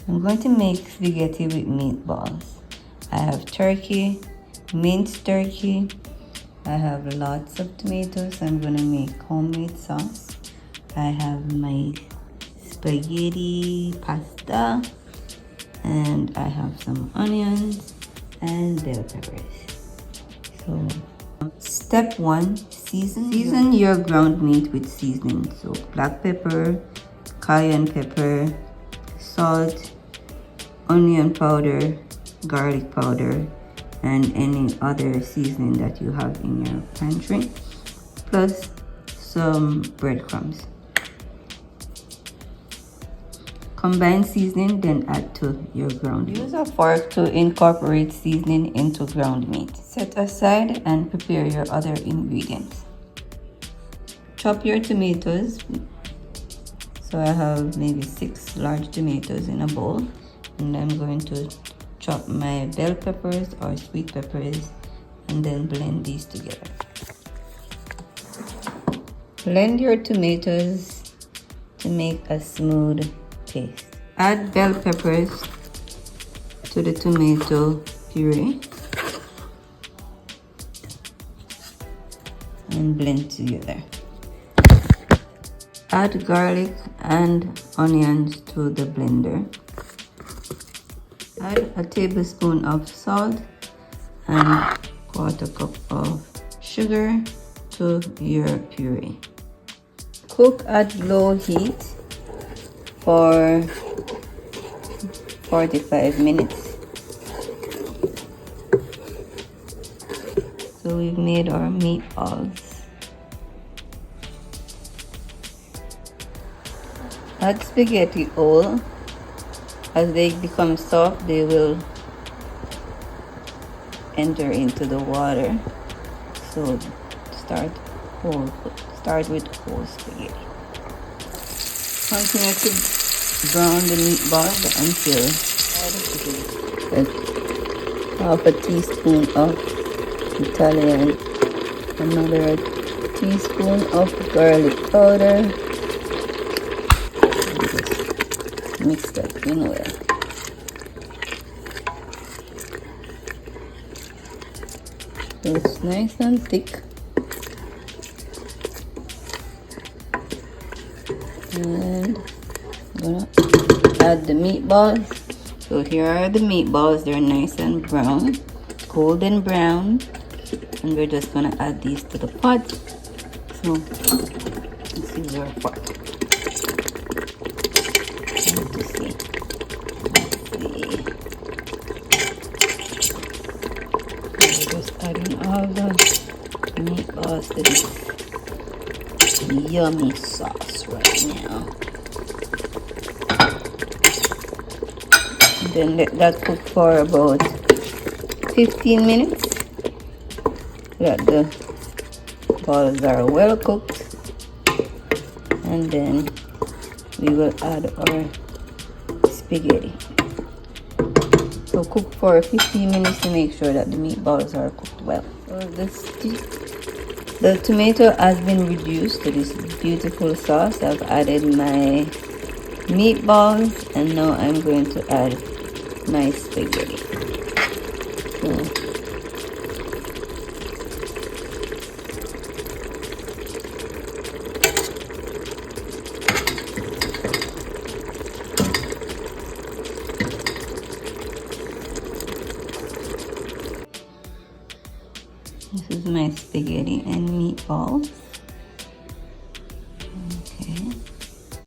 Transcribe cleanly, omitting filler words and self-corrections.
I'm going to make spaghetti with meatballs. I have turkey, minced turkey. I have lots of tomatoes. I'm going to make homemade sauce. I have my spaghetti pasta, and I have some onions and bell peppers. So step 1, season your ground meat with seasoning. So black pepper, cayenne pepper, salt, onion powder, garlic powder, and any other seasoning that you have in your pantry, plus some breadcrumbs. Combine seasoning, then add to your ground meat. Use a fork to incorporate seasoning into ground meat. Set aside and prepare your other ingredients. Chop your tomatoes. So I have maybe 6 large tomatoes in a bowl, and I'm going to chop my bell peppers or sweet peppers and then blend these together. Blend your tomatoes to make a smooth paste. Add bell peppers to the tomato puree and blend together. Add garlic and onions to the blender. Add a tablespoon of salt and 1/4 cup of sugar to your puree. Cook at low heat for 45 minutes. So we've made our meatballs. Add spaghetti oil. As they become soft, they will enter into the water. So start with whole spaghetti. Continue to brown the meatballs until half a teaspoon of Italian, another teaspoon of garlic powder. Just mix that in well. So it's nice and thick. And I'm gonna add the meatballs. So here are the meatballs. They're nice and brown, golden brown, and we're just gonna add these to the pot. So this is our pot. Let's see. We're just adding all the meatballs to this yummy sauce right now. And then let that cook for about 15 minutes. That the balls are well cooked, and then we will add our spaghetti. So cook for 15 minutes to make sure that the meatballs are cooked well. So the tomato has been reduced to this beautiful sauce. I've added my meatballs, and now I'm going to add my spaghetti. So this is my spaghetti and meatballs.